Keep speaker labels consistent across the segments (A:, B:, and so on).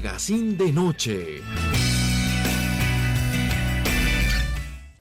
A: Magazine de Noche.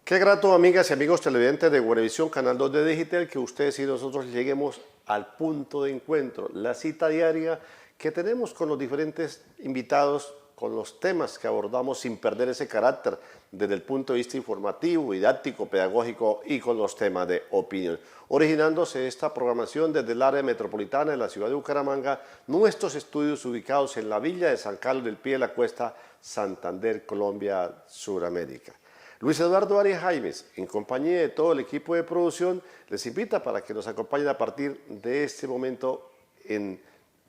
B: Qué grato, amigas y amigos televidentes de Buenavisión, Canal 2 de Digital, que ustedes y nosotros lleguemos al punto de encuentro, la cita diaria que tenemos con los diferentes invitados, con los temas que abordamos sin perder ese carácter desde el punto de vista informativo, didáctico, pedagógico y con los temas de opinión. Originándose esta programación desde el área metropolitana de la ciudad de Bucaramanga, nuestros estudios ubicados en la villa de San Carlos del Pie de la Cuesta, Santander, Colombia, Suramérica. Luis Eduardo Arias Jaimes, en compañía de todo el equipo de producción, les invita para que nos acompañen a partir de este momento en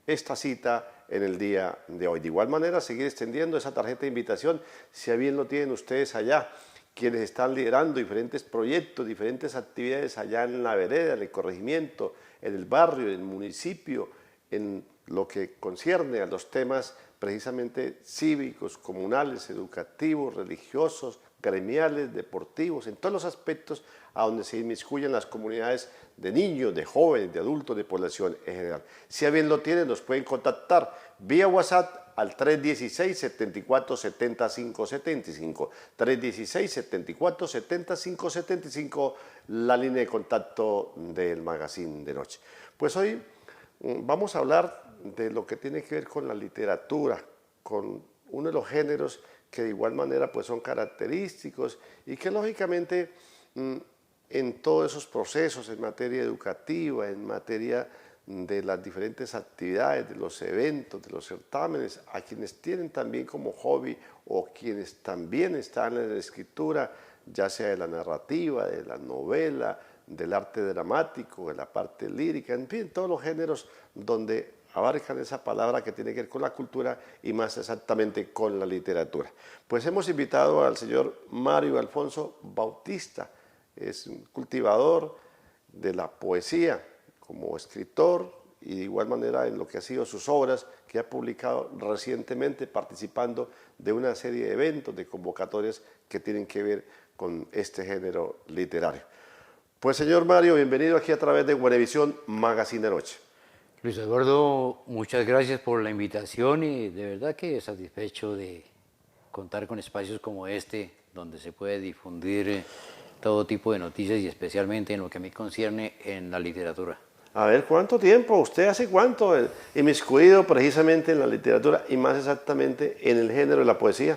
B: esta cita en el día de hoy. De igual manera, seguir extendiendo esa tarjeta de invitación, si a bien lo tienen ustedes allá, quienes están liderando diferentes proyectos, diferentes actividades allá en la vereda, en el corregimiento, en el barrio, en el municipio, en lo que concierne a los temas precisamente cívicos, comunales, educativos, religiosos, gremiales, deportivos, en todos los aspectos a donde se inmiscuyen las comunidades de niños, de jóvenes, de adultos, de población en general. Si a bien lo tienen, nos pueden contactar vía WhatsApp al 316-7470-575, 316-7470-575, la línea de contacto del Magazine de Noche. Pues hoy vamos a hablar de lo que tiene que ver con la literatura, con uno de los géneros que de igual manera pues son característicos y que lógicamente en todos esos procesos en materia educativa, en materia de las diferentes actividades, de los eventos, de los certámenes, a quienes tienen también como hobby o quienes también están en la escritura, ya sea de la narrativa, de la novela, del arte dramático, de la parte lírica, en fin, todos los géneros donde abarcan esa palabra que tiene que ver con la cultura y más exactamente con la literatura. Pues hemos invitado al señor Mario Alfonso Bautista, es un cultivador de la poesía como escritor y de igual manera en lo que ha sido sus obras que ha publicado recientemente participando de una serie de eventos, de convocatorias que tienen que ver con este género literario. Pues señor Mario, bienvenido aquí a través de Buenavisión Magazine de Noche.
C: Luis Eduardo, muchas gracias por la invitación y de verdad que satisfecho de contar con espacios como este, donde se puede difundir todo tipo de noticias y especialmente en lo que a mí concierne en la literatura.
B: A ver, ¿cuánto tiempo? ¿Usted hace cuánto inmiscuido precisamente en la literatura y más exactamente en el género de la poesía?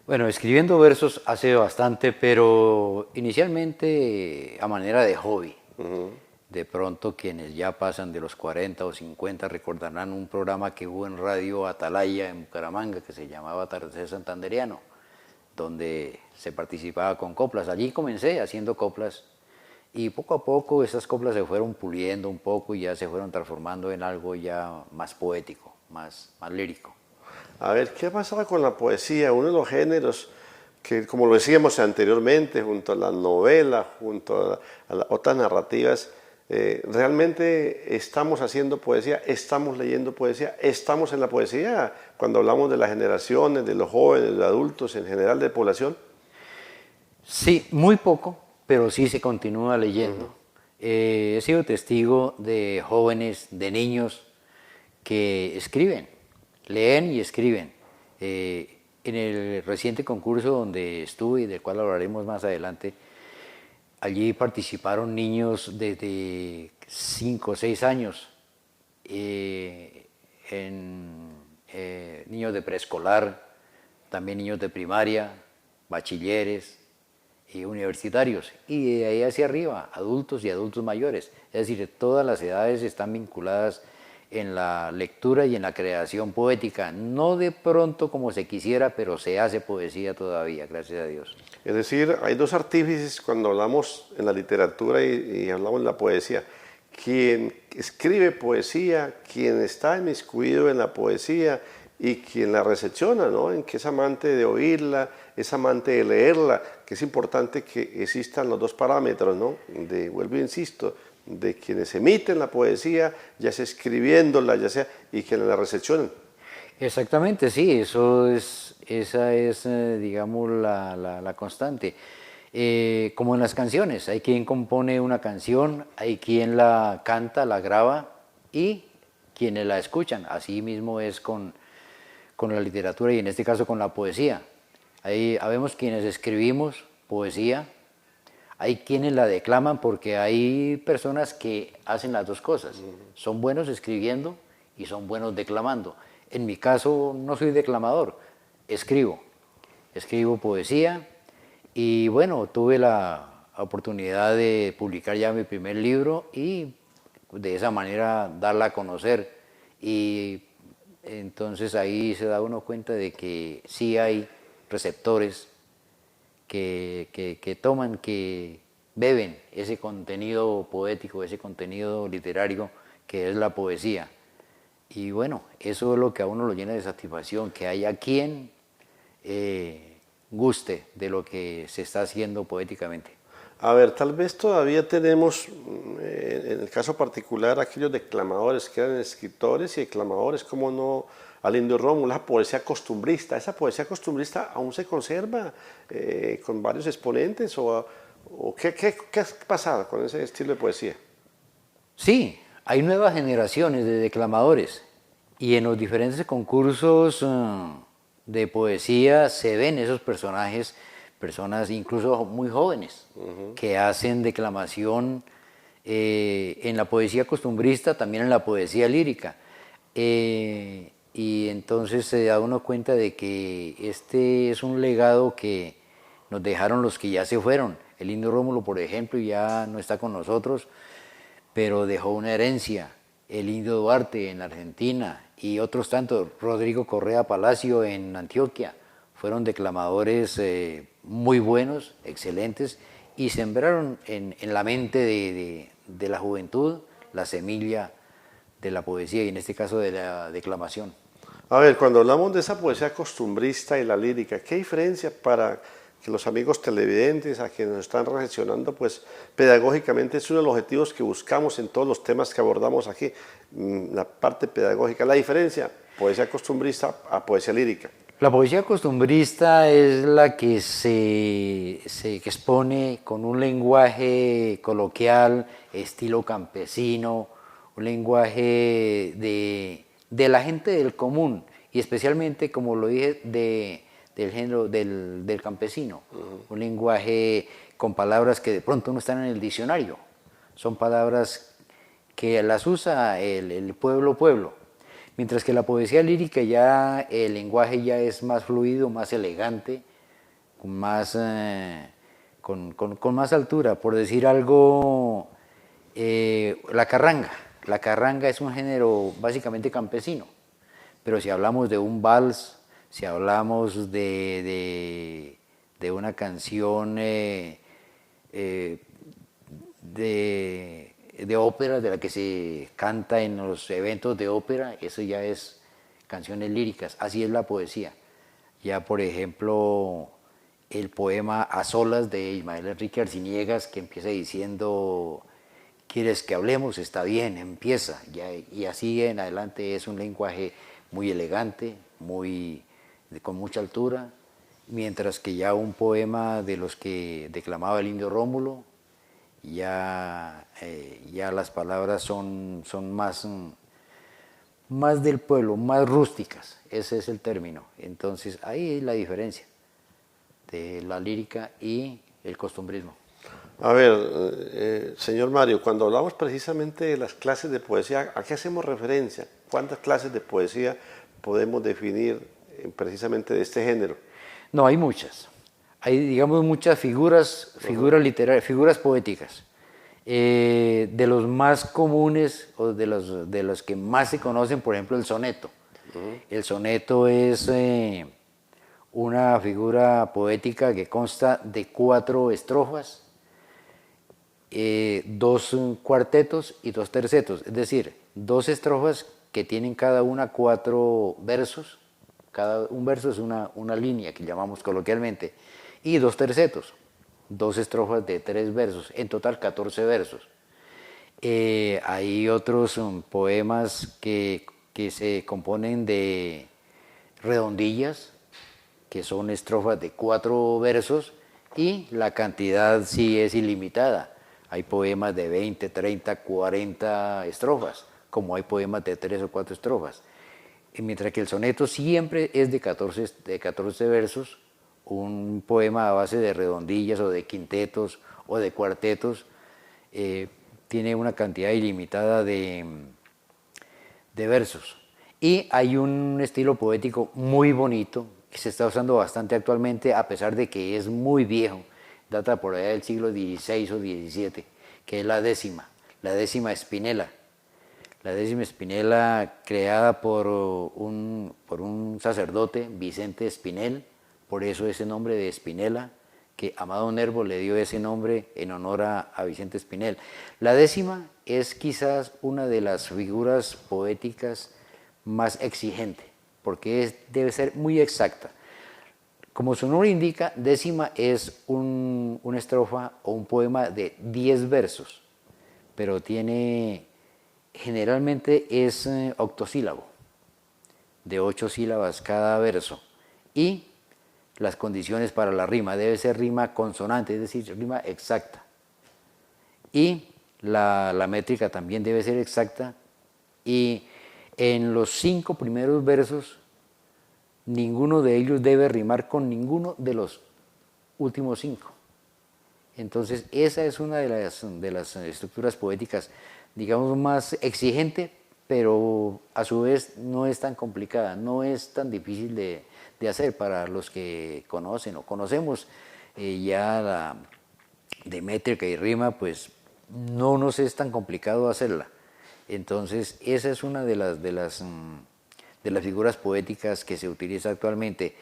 C: Bueno, escribiendo versos hace bastante, pero inicialmente a manera de hobby. De pronto quienes ya pasan de los 40 o 50 recordarán un programa que hubo en Radio Atalaya en Bucaramanga que se llamaba Atardecer Santanderiano, donde se participaba con coplas. Allí comencé haciendo coplas y poco a poco esas coplas se fueron puliendo un poco y ya se fueron transformando en algo ya más poético, más lírico.
B: A ver, ¿qué pasaba con la poesía? Uno de los géneros que, como lo decíamos anteriormente, junto a la novela, junto a las otras narrativas, realmente estamos haciendo poesía, estamos leyendo poesía, estamos en la poesía cuando hablamos de las generaciones, de los jóvenes, de los adultos, en general de población.
C: Sí, muy poco, pero sí se continúa leyendo. He sido testigo de jóvenes, de niños que escriben, leen y escriben. En el reciente concurso donde estuve y del cual hablaremos más adelante, allí participaron niños desde 5 o 6 años, niños de preescolar, también niños de primaria, bachilleres y universitarios, y de ahí hacia arriba, adultos y adultos mayores. Es decir, todas las edades están vinculadas en la lectura y en la creación poética, no de pronto como se quisiera, pero se hace poesía todavía, gracias a Dios.
B: Es decir, hay dos artífices cuando hablamos en la literatura y hablamos en la poesía. Quien escribe poesía, quien está inmiscuido en la poesía y quien la recepciona, ¿no? En que es amante de oírla, es amante de leerla, que es importante que existan los dos parámetros, ¿no? Vuelvo e insisto, de quienes emiten la poesía, ya sea escribiéndola, ya sea, y quienes la recepcionan.
C: Exactamente, sí, esa es digamos, la constante. Como en las canciones, hay quien compone una canción, hay quien la canta, la graba y quienes la escuchan. Así mismo es con con la literatura y en este caso con la poesía. Ahí habemos quienes escribimos poesía, hay quienes la declaman porque hay personas que hacen las dos cosas. Son buenos escribiendo y son buenos declamando. En mi caso no soy declamador, escribo poesía y bueno, tuve la oportunidad de publicar ya mi primer libro y de esa manera darla a conocer. Y entonces ahí se da uno cuenta de que sí hay receptores que toman, que beben ese contenido poético, ese contenido literario que es la poesía. Y bueno, eso es lo que a uno lo llena de satisfacción, que haya quien guste de lo que se está haciendo poéticamente.
B: A ver, tal vez todavía tenemos, en el caso particular, aquellos declamadores que eran escritores y declamadores, como no, Alindo Rómulo, la poesía costumbrista. ¿Esa poesía costumbrista aún se conserva con varios exponentes? ¿O qué ha pasado con ese estilo de poesía?
C: Sí, hay nuevas generaciones de declamadores y en los diferentes concursos de poesía se ven esos personajes, personas incluso muy jóvenes, que hacen declamación en la poesía costumbrista, también en la poesía lírica. Y entonces se da uno cuenta de que este es un legado que nos dejaron los que ya se fueron. El Indio Rómulo, por ejemplo, ya no está con nosotros, pero dejó una herencia. El Indio Duarte en Argentina y otros tantos, Rodrigo Correa Palacio en Antioquia, fueron declamadores muy buenos, excelentes, y sembraron en la mente de la juventud la semilla de la poesía y en este caso de la declamación.
B: A ver, cuando hablamos de esa poesía costumbrista y la lírica, ¿qué diferencia para que los amigos televidentes a quienes nos están reaccionando, pues pedagógicamente es uno de los objetivos que buscamos en todos los temas que abordamos aquí, la parte pedagógica, la diferencia, poesía costumbrista a poesía lírica?
C: La poesía costumbrista es la que se expone con un lenguaje coloquial, estilo campesino, un lenguaje de la gente del común y especialmente, como lo dije, del género del campesino. Un lenguaje con palabras que de pronto no están en el diccionario. Son palabras que las usa el pueblo. Mientras que la poesía lírica ya el lenguaje ya es más fluido, más elegante, con más, con más altura. Por decir algo, la carranga. La carranga es un género básicamente campesino, pero si hablamos de un vals, si hablamos de una canción de ópera, de la que se canta en los eventos de ópera, eso ya es canciones líricas, así es la poesía. Ya por ejemplo, el poema A Solas de Ismael Enrique Arciniegas, que empieza diciendo: ¿quieres que hablemos? Está bien, empieza. Y así en adelante es un lenguaje muy elegante, con mucha altura, mientras que ya un poema de los que declamaba el Indio Rómulo, ya las palabras son más del pueblo, más rústicas, ese es el término. Entonces ahí es la diferencia de la lírica y el costumbrismo.
B: A ver, señor Mario, cuando hablamos precisamente de las clases de poesía, ¿a qué hacemos referencia? ¿Cuántas clases de poesía podemos definir precisamente de este género?
C: No, hay muchas. Hay, digamos, muchas figuras literarias, figuras poéticas. De los más comunes o de los que más se conocen, por ejemplo, el soneto. El soneto es una figura poética que consta de 4 estrofas, 2 cuartetos y 2 tercetos, es decir, 2 estrofas que tienen cada una 4 versos, un verso es una línea que llamamos coloquialmente, y 2 tercetos, 2 estrofas de 3 versos, en total 14 versos. Hay otros poemas que se componen de redondillas, que son estrofas de 4 versos, y la cantidad sí es ilimitada. Hay poemas de 20, 30, 40 estrofas, como hay poemas de 3 o 4 estrofas. y mientras que el soneto siempre es de 14 versos, un poema a base de redondillas o de quintetos o de cuartetos, tiene una cantidad ilimitada de versos. Y hay un estilo poético muy bonito que se está usando bastante actualmente, a pesar de que es muy viejo, data por allá del siglo XVI o XVII, que es la décima espinela. La décima espinela creada por un sacerdote, Vicente Espinel, por eso ese nombre de Espinela, que Amado Nervo le dio ese nombre en honor a Vicente Espinel. La décima es quizás una de las figuras poéticas más exigente, porque debe ser muy exacta. Como su nombre indica, décima es una estrofa o un poema de 10 versos, pero generalmente es octosílabo, de 8 sílabas cada verso. Y las condiciones para la rima, debe ser rima consonante, es decir, rima exacta. Y la métrica también debe ser exacta. Y en los 5 primeros versos, ninguno de ellos debe rimar con ninguno de los últimos 5. Entonces, esa es una de las estructuras poéticas, digamos, más exigente, pero a su vez no es tan complicada, no es tan difícil de hacer para los que conocen o conocemos ya de métrica y rima, pues no nos es tan complicado hacerla. Entonces, esa es una de las figuras poéticas que se utiliza actualmente.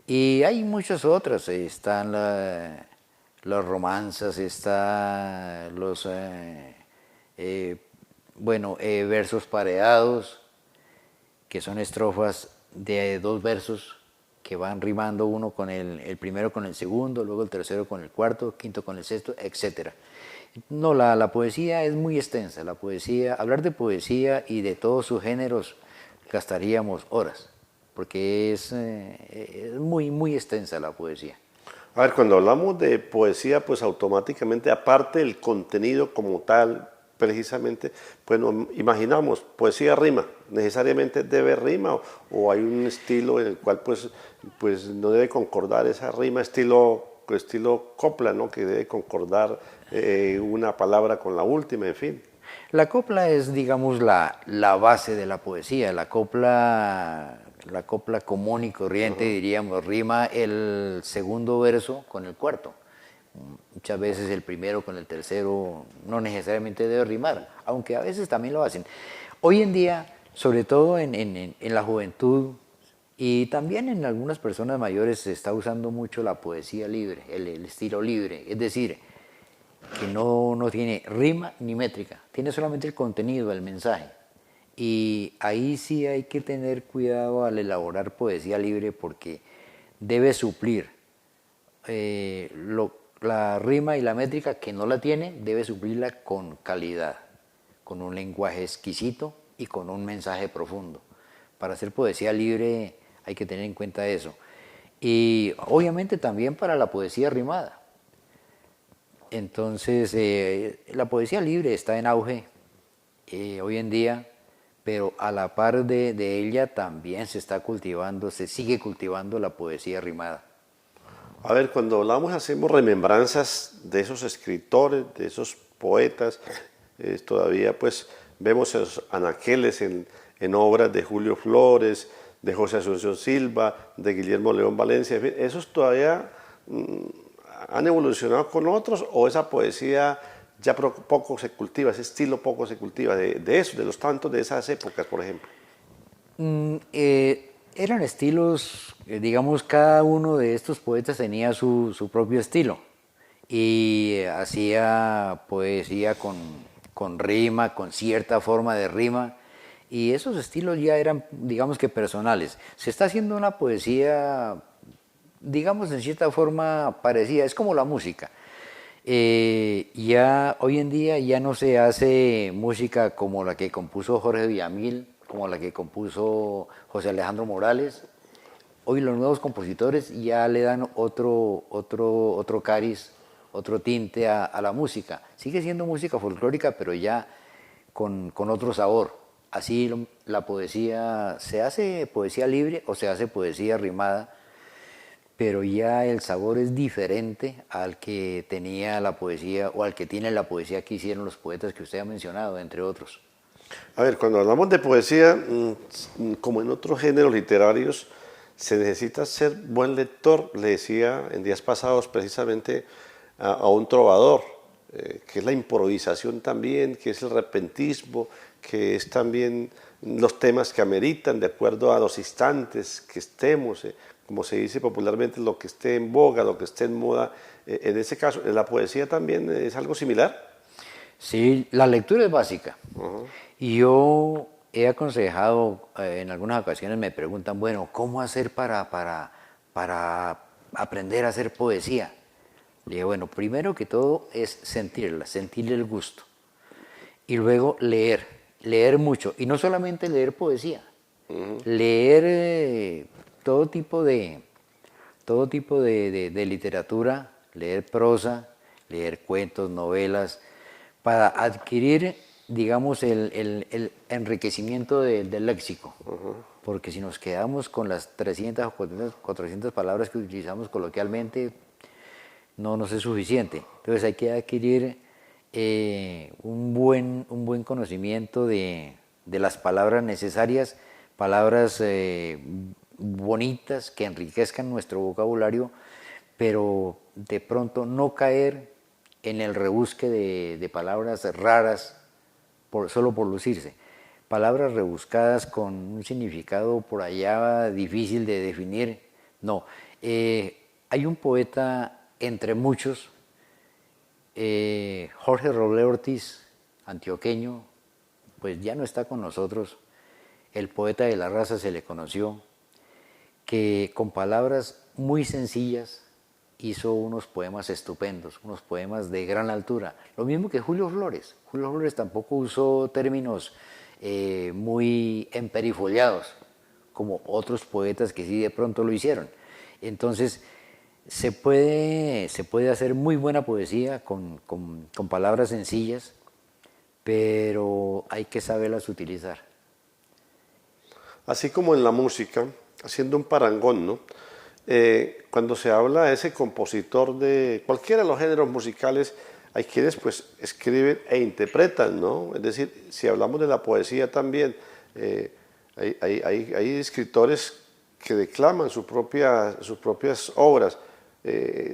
C: Y hay muchas otras, están las romanzas, están los versos pareados, que son estrofas de 2 versos que van rimando uno con el primero con el segundo, luego el tercero con el cuarto, quinto con el sexto, etc. No, la poesía es muy extensa. La poesía, hablar de poesía y de todos sus géneros gastaríamos horas, porque es muy, muy extensa la poesía.
B: A ver, cuando hablamos de poesía, pues automáticamente, aparte del contenido como tal, precisamente, pues nos imaginamos, poesía rima, necesariamente debe rima o hay un estilo en el cual pues no debe concordar esa rima, estilo copla, ¿no? Que debe concordar una palabra con la última, en fin.
C: La copla es, digamos, la base de la poesía. La copla común y corriente, diríamos, rima el segundo verso con el cuarto. Muchas veces el primero con el tercero no necesariamente debe rimar, aunque a veces también lo hacen. Hoy en día, sobre todo en la juventud y también en algunas personas mayores, se está usando mucho la poesía libre, el estilo libre, es decir, que no tiene rima ni métrica, tiene solamente el contenido, el mensaje. Y ahí sí hay que tener cuidado al elaborar poesía libre, porque debe suplir la rima y la métrica que no la tiene, debe suplirla con calidad, con un lenguaje exquisito y con un mensaje profundo. Para hacer poesía libre hay que tener en cuenta eso. Y obviamente también para la poesía rimada. Entonces, la poesía libre está en auge hoy en día, pero a la par de ella también se sigue cultivando la poesía rimada.
B: A ver, cuando hablamos, hacemos remembranzas de esos escritores, de esos poetas, todavía pues vemos esos anaqueles en obras de Julio Flores, de José Asunción Silva, de Guillermo León Valencia, en fin, ¿esos todavía han evolucionado con otros o esa poesía ya poco se cultiva, ese estilo poco se cultiva, de eso, de los tantos de esas épocas, por ejemplo?
C: Eran estilos, digamos, cada uno de estos poetas tenía su propio estilo y hacía poesía con rima, con cierta forma de rima, y esos estilos ya eran, digamos que personales. Se está haciendo una poesía, digamos, en cierta forma parecida, es como la música. Ya hoy en día ya no se hace música como la que compuso Jorge Villamil, como la que compuso José Alejandro Morales. Hoy los nuevos compositores ya le dan otro cariz, otro tinte a la música. Sigue siendo música folclórica, pero ya con otro sabor. así la poesía, se hace poesía libre o se hace poesía rimada, pero ya el sabor es diferente al que tenía la poesía o al que tiene la poesía que hicieron los poetas que usted ha mencionado, entre otros.
B: A ver, cuando hablamos de poesía, como en otros géneros literarios, se necesita ser buen lector. Le decía en días pasados precisamente a un trovador, que es la improvisación también, que es el repentismo, que es también los temas que ameritan de acuerdo a los instantes que estemos, como se dice popularmente, lo que esté en boga, lo que esté en moda. En ese caso, ¿en la poesía también es algo similar?
C: Sí, la lectura es básica. Y yo he aconsejado, en algunas ocasiones me preguntan, bueno, ¿cómo hacer para aprender a hacer poesía? Le digo, bueno, primero que todo es sentirla, sentirle el gusto. Y luego leer mucho. Y no solamente leer poesía, leer todo tipo de literatura, leer prosa, leer cuentos, novelas, para adquirir, digamos, el enriquecimiento del léxico. Porque si nos quedamos con las 300 o 400 palabras que utilizamos coloquialmente, no nos es suficiente. Entonces hay que adquirir un buen conocimiento de las palabras necesarias, palabras bonitas que enriquezcan nuestro vocabulario, pero de pronto no caer en el rebusque de palabras raras solo por lucirse. Palabras rebuscadas con un significado por allá difícil de definir. No. Hay un poeta entre muchos, Jorge Roble Ortiz, antioqueño, pues ya no está con nosotros. El poeta de la raza se le conoció, que con palabras muy sencillas hizo unos poemas estupendos, unos poemas de gran altura. Lo mismo que Julio Flores. Julio Flores tampoco usó términos muy emperifollados, como otros poetas que sí de pronto lo hicieron. Entonces, se puede hacer muy buena poesía con palabras sencillas, pero hay que saberlas utilizar.
B: Así como en la música, haciendo un parangón, ¿no? Cuando se habla de ese compositor de cualquiera de los géneros musicales, hay quienes pues escriben e interpretan, ¿no? Es decir, si hablamos de la poesía también, hay escritores que declaman sus propias obras.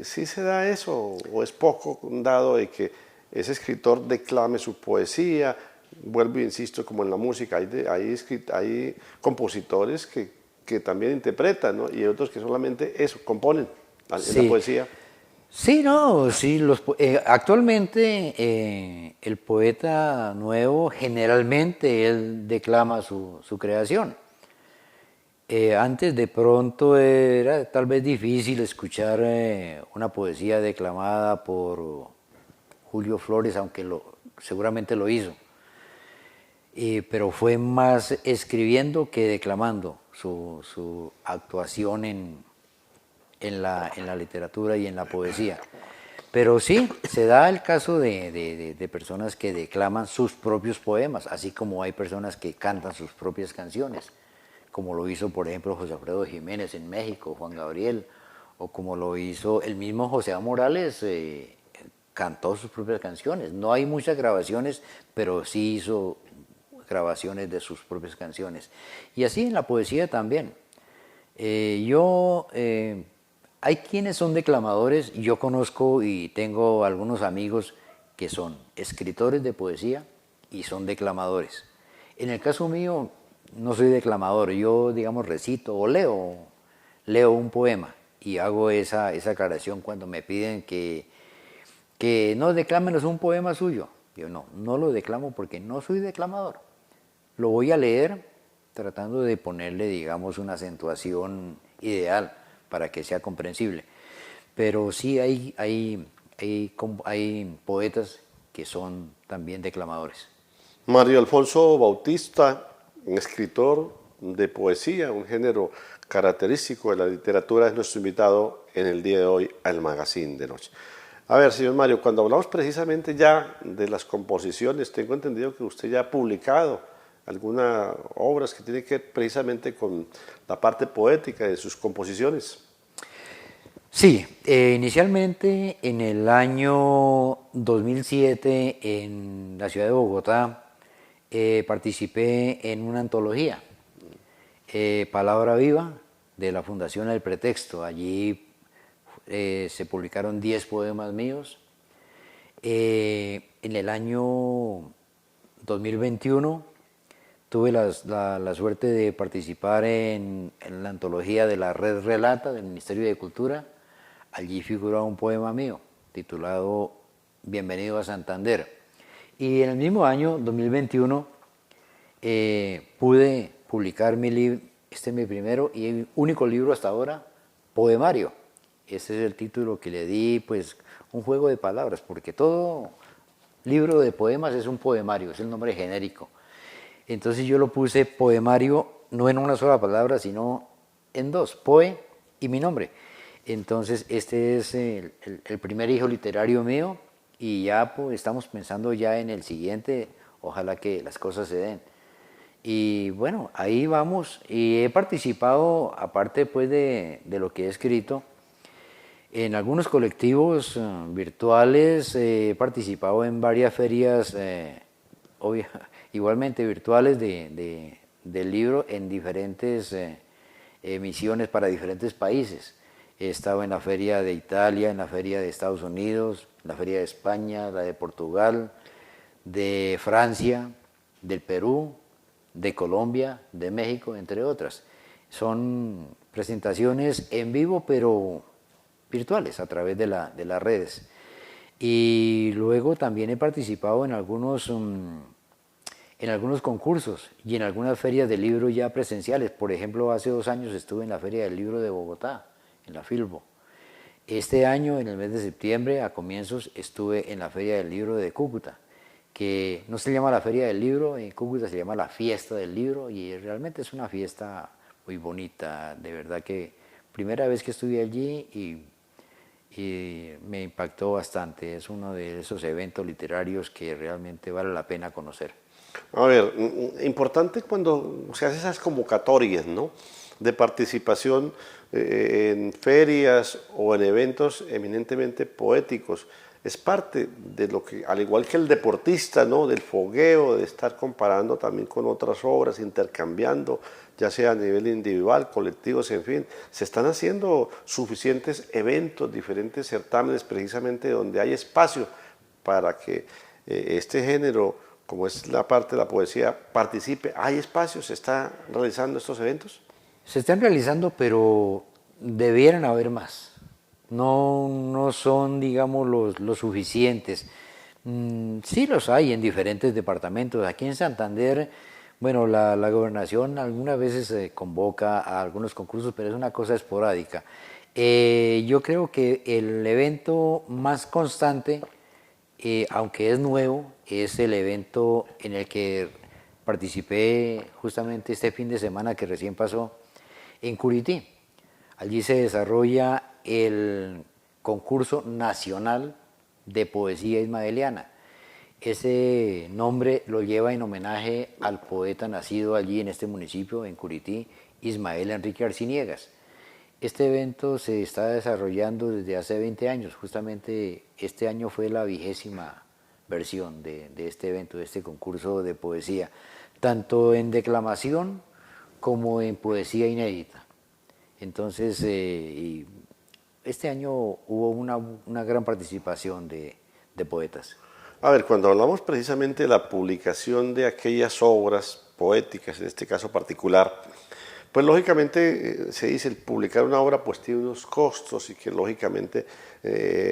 B: ¿Sí se da eso o es poco dado de que ese escritor declame su poesía? Vuelvo e insisto, como en la música, hay compositores que también interpretan, ¿no? Y otros que solamente eso, componen en la poesía.
C: Sí, no, sí. Actualmente el poeta nuevo generalmente él declama su creación. Antes de pronto era tal vez difícil escuchar una poesía declamada por Julio Flores, aunque seguramente lo hizo. Pero fue más escribiendo que declamando su actuación en la literatura y en la poesía. Pero sí, se da el caso de personas que declaman sus propios poemas, así como hay personas que cantan sus propias canciones, como lo hizo, por ejemplo, José Alfredo Jiménez en México, Juan Gabriel, o como lo hizo el mismo José A. Morales, cantó sus propias canciones. No hay muchas grabaciones, pero sí hizo grabaciones de sus propias canciones. Y así en la poesía también. Hay quienes son declamadores, yo conozco y tengo algunos amigos que son escritores de poesía y son declamadores. En el caso mío, no soy declamador, yo digamos recito o leo un poema y hago esa aclaración cuando me piden que no, declámenos un poema suyo. Yo no lo declamo porque no soy declamador. Lo voy a leer tratando de ponerle, digamos, una acentuación ideal para que sea comprensible. Pero sí hay poetas que son también declamadores.
B: Mario Alfonso Bautista, un escritor de poesía, un género característico de la literatura, es nuestro invitado en el día de hoy al Magazine de Noche. A ver, señor Mario, cuando hablamos precisamente ya de las composiciones, tengo entendido que usted ya ha publicado alguna obras que tiene que ver precisamente con la parte poética de sus composiciones.
C: Sí, inicialmente en el año 2007 en la ciudad de Bogotá participé en una antología, Palabra Viva, de la Fundación El Pretexto. Allí se publicaron 10 poemas míos. En el año 2021 tuve la suerte de participar en la antología de la Red Relata del Ministerio de Cultura. Allí figuraba un poema mío titulado Bienvenido a Santander. Y en el mismo año, 2021, pude publicar mi libro, este es mi primero y único libro hasta ahora, poemario. Ese es el título que le di, pues, un juego de palabras, porque todo libro de poemas es un poemario, es el nombre genérico. Entonces yo lo puse poemario, no en una sola palabra, sino en dos, poe y mi nombre. Entonces este es el primer hijo literario mío y ya pues, estamos pensando ya en el siguiente, ojalá que las cosas se den. Y bueno, ahí vamos y he participado, aparte pues de lo que he escrito, en algunos colectivos virtuales, he participado en varias ferias, igualmente virtuales del libro en diferentes emisiones para diferentes países. He estado en la feria de Italia, en la feria de Estados Unidos, en la feria de España, la de Portugal, de Francia, del Perú, de Colombia, de México, entre otras. Son presentaciones en vivo, pero virtuales, a través de las redes. Y luego también he participado en algunos concursos y en algunas ferias de libro ya presenciales. Por ejemplo, hace 2 años estuve en la Feria del Libro de Bogotá, en la Filbo. Este año, en el mes de septiembre, a comienzos, estuve en la Feria del Libro de Cúcuta, que no se llama la Feria del Libro, en Cúcuta se llama la Fiesta del Libro y realmente es una fiesta muy bonita, de verdad que primera vez que estuve allí y me impactó bastante. Es uno de esos eventos literarios que realmente vale la pena conocer.
B: A ver, importante cuando se hacen esas convocatorias, ¿no?, de participación en ferias o en eventos eminentemente poéticos. Es parte de lo que, al igual que el deportista, ¿no?, del fogueo, de estar comparando también con otras obras, intercambiando, ya sea a nivel individual, colectivos, en fin. Se están haciendo suficientes eventos, diferentes certámenes, precisamente donde hay espacio para que este género, como es la parte de la poesía, participe. ¿Hay espacio? ¿Se está realizando estos eventos?
C: Se están realizando, pero debieran haber más. No son, digamos, los suficientes. Sí los hay en diferentes departamentos. Aquí en Santander, bueno, la gobernación algunas veces convoca a algunos concursos, pero es una cosa esporádica. Yo creo que el evento más constante, aunque es nuevo, es el evento en el que participé justamente este fin de semana que recién pasó en Curití. Allí se desarrolla el concurso nacional de poesía ismaeliana. Ese nombre lo lleva en homenaje al poeta nacido allí en este municipio, en Curití, Ismael Enrique Arciniegas. Este evento se está desarrollando desde hace 20 años, justamente este año fue la 20ª versión de este evento, de este concurso de poesía, tanto en declamación como en poesía inédita. Entonces, este año hubo una gran participación de poetas.
B: A ver, cuando hablamos precisamente de la publicación de aquellas obras poéticas, en este caso particular, pues lógicamente se dice el publicar una obra pues tiene unos costos y que lógicamente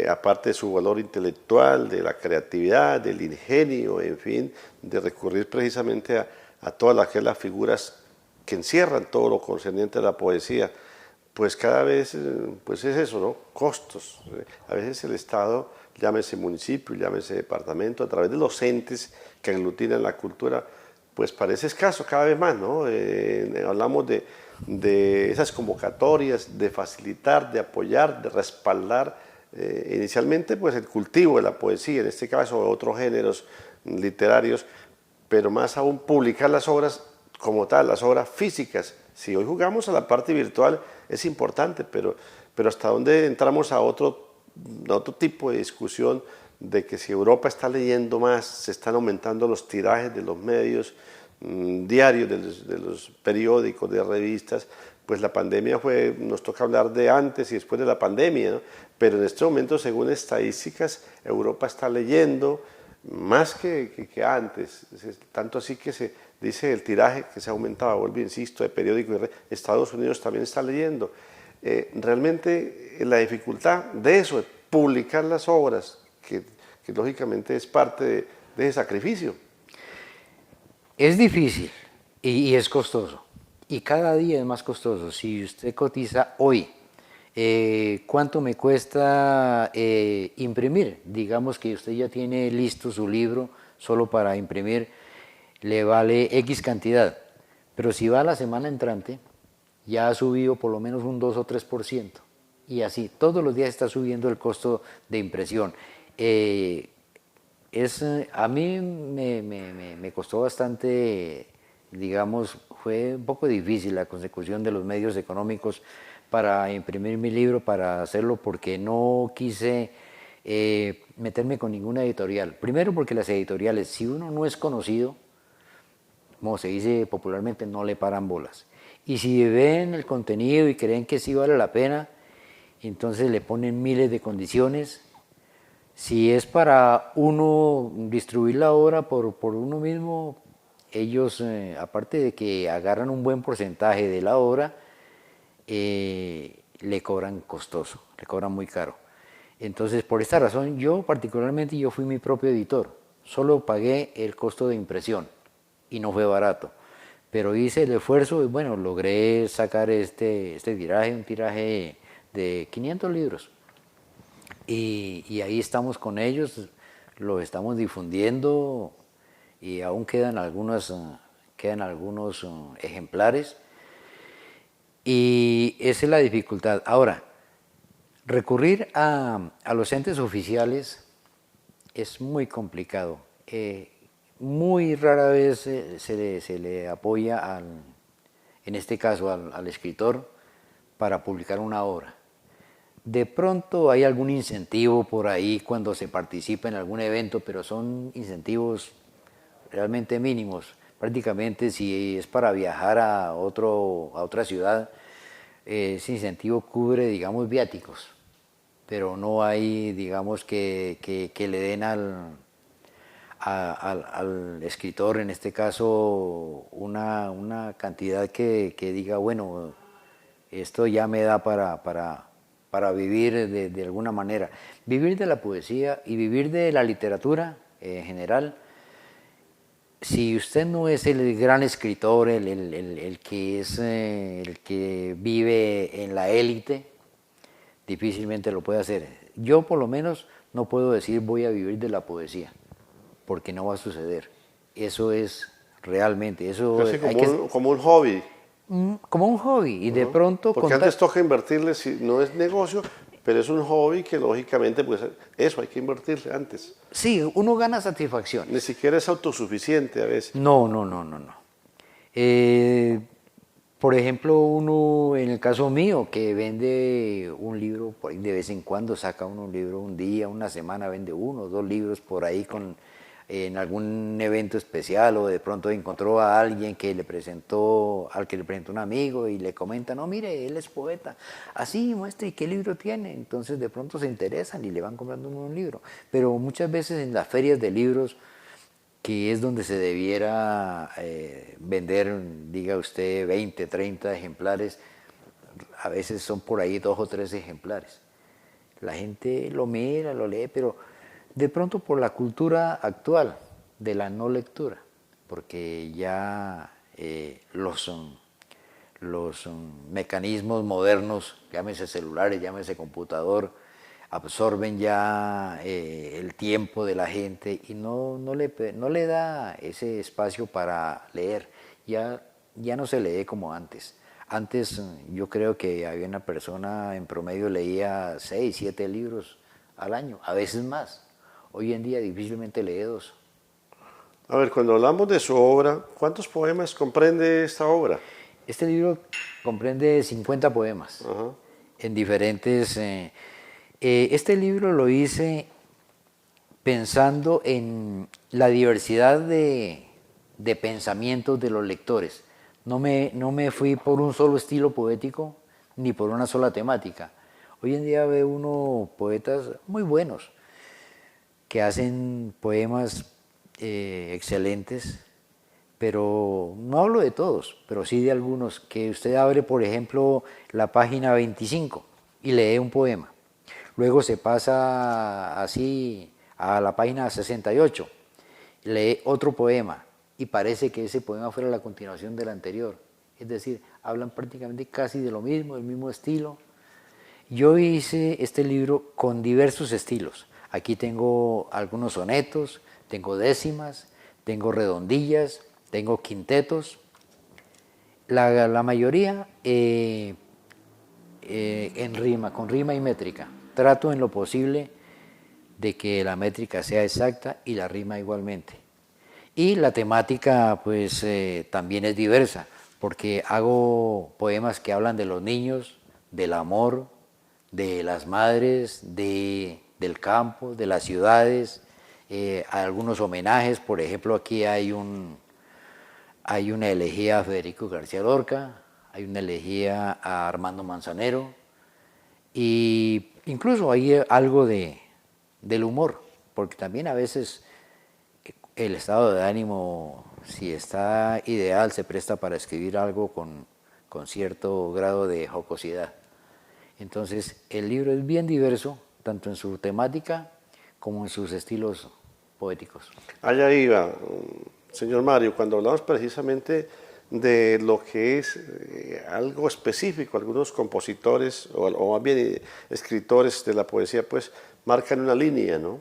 B: aparte de su valor intelectual, de la creatividad, del ingenio, en fin, de recurrir precisamente a todas las figuras que encierran todo lo concerniente a la poesía, pues cada vez pues es eso, ¿no?, costos. A veces el Estado, llámese municipio, llámese departamento, a través de los entes que aglutinan la cultura, pues parece escaso cada vez más, ¿no? Hablamos de esas convocatorias, de facilitar, de apoyar, de respaldar inicialmente pues el cultivo de la poesía, en este caso de otros géneros literarios, pero más aún publicar las obras como tal, las obras físicas. Si hoy jugamos a la parte virtual es importante, pero hasta dónde entramos a otro tipo de discusión de que si Europa está leyendo más, se están aumentando los tirajes de los medios diarios, de los periódicos, de revistas, pues la pandemia nos toca hablar de antes y después de la pandemia, ¿no? Pero en este momento, según estadísticas, Europa está leyendo más que antes, tanto así que se dice el tiraje que se ha aumentado, vuelvo, insisto, de periódicos, Estados Unidos también está leyendo. Realmente la dificultad de eso, de publicar las obras, que lógicamente es parte de ese sacrificio.
C: Es difícil y es costoso. Y cada día es más costoso. Si usted cotiza hoy, ¿cuánto me cuesta imprimir? Digamos que usted ya tiene listo su libro solo para imprimir, le vale X cantidad. Pero si va la semana entrante, ya ha subido por lo menos un 2 o 3%. Y así, todos los días está subiendo el costo de impresión. A mí me costó bastante, digamos, fue un poco difícil la consecución de los medios económicos para imprimir mi libro, para hacerlo, porque no quise meterme con ninguna editorial. Primero porque las editoriales, si uno no es conocido, como se dice popularmente, no le paran bolas. Y si ven el contenido y creen que sí vale la pena, entonces le ponen miles de condiciones. Si es para uno distribuir la obra por uno mismo, ellos, aparte de que agarran un buen porcentaje de la obra, le cobran costoso, le cobran muy caro. Entonces, por esta razón, yo fui mi propio editor. Solo pagué el costo de impresión y no fue barato. Pero hice el esfuerzo y bueno, logré sacar este tiraje, un tiraje de 500 libros. Y ahí estamos con ellos, lo estamos difundiendo y aún quedan algunos ejemplares. Y esa es la dificultad. Ahora, recurrir a los entes oficiales es muy complicado. Muy rara vez se le apoya, en este caso al escritor, para publicar una obra. De pronto hay algún incentivo por ahí cuando se participa en algún evento, pero son incentivos realmente mínimos. Prácticamente si es para viajar a otra ciudad, ese incentivo cubre, digamos, viáticos, pero no hay, digamos, que le den al escritor, en este caso, una cantidad que diga, bueno, esto ya me da para vivir de alguna manera. Vivir de la poesía y vivir de la literatura en general, si usted no es el gran escritor, el que vive en la élite, difícilmente lo puede hacer. Yo por lo menos no puedo decir voy a vivir de la poesía, porque no va a suceder. Eso es realmente,
B: Casi como un hobby.
C: Como un hobby, y de pronto...
B: Porque antes toca invertirle, si no es negocio, pero es un hobby que lógicamente, pues eso hay que invertirle antes.
C: Sí, uno gana satisfacción.
B: Ni siquiera es autosuficiente a veces.
C: No. Por ejemplo, uno, en el caso mío, que vende un libro, por ahí de vez en cuando saca uno un libro, un día, una semana vende 1 o 2 libros por ahí en algún evento especial, o de pronto encontró a alguien que le presentó, al que le presentó un amigo y le comenta, no, mire, él es poeta, así muestre, ¿y qué libro tiene? Entonces de pronto se interesan y le van comprando un libro. Pero muchas veces en las ferias de libros, que es donde se debiera vender, diga usted, 20, 30 ejemplares, a veces son por ahí 2 o 3 ejemplares. La gente lo mira, lo lee, pero de pronto por la cultura actual de la no lectura, porque ya los mecanismos modernos, llámese celulares, llámese computador, absorben ya el tiempo de la gente y no le da ese espacio para leer. Ya no se lee como antes. Antes yo creo que había una persona en promedio leía 6, 7 libros al año, a veces más. Hoy en día difícilmente lee 2.
B: A ver, cuando hablamos de su obra, ¿cuántos poemas comprende esta obra?
C: Este libro comprende 50 poemas
B: Ajá.
C: en diferentes... este libro lo hice pensando en la diversidad de pensamientos de los lectores. No me fui por un solo estilo poético ni por una sola temática. Hoy en día ve uno poetas muy buenos que hacen poemas excelentes, pero no hablo de todos, pero sí de algunos, que usted abre, por ejemplo, la página 25 y lee un poema. Luego se pasa así a la página 68, lee otro poema y parece que ese poema fuera la continuación del anterior. Es decir, hablan prácticamente casi de lo mismo, del mismo estilo. Yo hice este libro con diversos estilos. Aquí tengo algunos sonetos, tengo décimas, tengo redondillas, tengo quintetos. La mayoría en rima, con rima y métrica. Trato en lo posible de que la métrica sea exacta y la rima igualmente. Y la temática pues también es diversa, porque hago poemas que hablan de los niños, del amor, de las madres, del campo, de las ciudades, algunos homenajes. Por ejemplo, aquí hay una elegía a Federico García Lorca, hay una elegía a Armando Manzanero, y incluso hay algo del humor, porque también a veces el estado de ánimo, si está ideal, se presta para escribir algo con cierto grado de jocosidad. Entonces, el libro es bien diverso, tanto en su temática como en sus estilos poéticos.
B: Allá iba, señor Mario, cuando hablamos precisamente de lo que es algo específico, algunos compositores o más bien escritores de la poesía, pues marcan una línea, ¿no?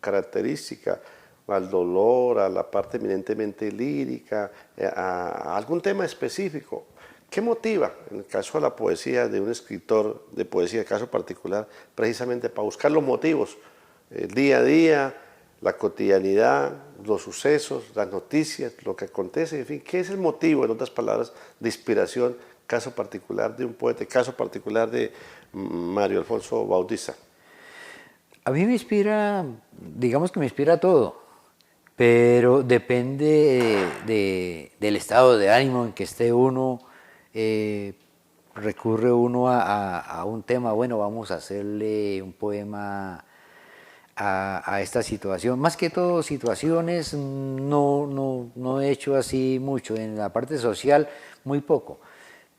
B: Característica al dolor, a la parte eminentemente lírica, a algún tema específico. ¿Qué motiva, en el caso de la poesía, de un escritor de poesía, caso particular, precisamente para buscar los motivos, el día a día, la cotidianidad, los sucesos, las noticias, lo que acontece, en fin, ¿qué es el motivo, en otras palabras, de inspiración, caso particular de un poeta, caso particular de Mario Alfonso Bautista?
C: A mí me inspira, digamos que me inspira todo, pero depende del estado de ánimo en que esté uno. Recurre uno a un tema, bueno, vamos a hacerle un poema a esta situación. Más que todo situaciones, no he hecho así mucho. En la parte social, muy poco.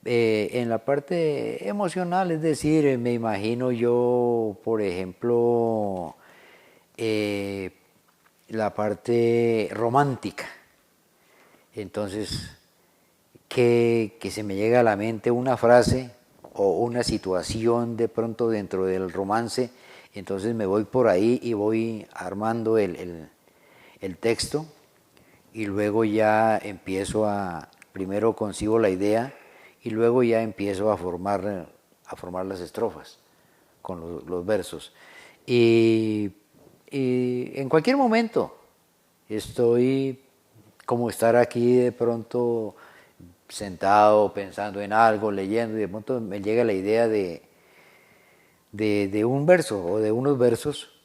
C: En la parte emocional, es decir, me imagino yo, por ejemplo, la parte romántica. Entonces, que se me llega a la mente una frase o una situación de pronto dentro del romance, entonces me voy por ahí y voy armando el texto y luego ya empiezo primero concibo la idea y luego ya empiezo a formar las estrofas con los versos. Y en cualquier momento estoy como estar aquí de pronto sentado pensando en algo, leyendo, y de pronto me llega la idea de un verso o de unos versos,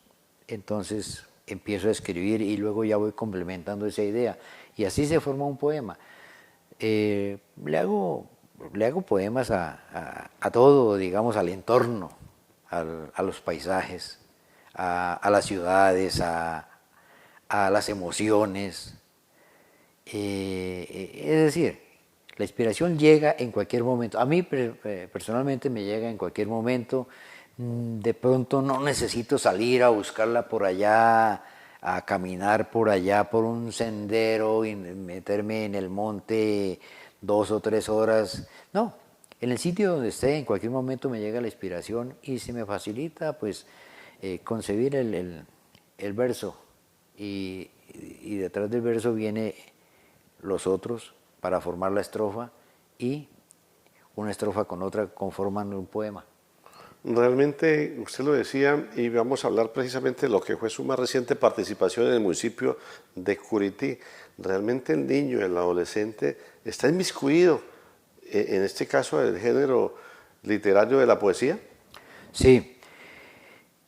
C: entonces empiezo a escribir y luego ya voy complementando esa idea. Y así se forma un poema. Le hago poemas a todo, digamos, al entorno, a los paisajes, a las ciudades, a las emociones. Es decir, la inspiración llega en cualquier momento. A mí personalmente me llega en cualquier momento. De pronto no necesito salir a buscarla por allá, a caminar por allá por un sendero y meterme en el monte 2 o 3 horas. No, en el sitio donde esté, en cualquier momento me llega la inspiración y se me facilita pues concebir el verso y detrás del verso viene los otros para formar la estrofa y una estrofa con otra conforman un poema.
B: Realmente, usted lo decía, y vamos a hablar precisamente de lo que fue su más reciente participación en el municipio de Curití. Realmente el niño, el adolescente, está inmiscuido, en este caso, el género literario de la poesía.
C: Sí,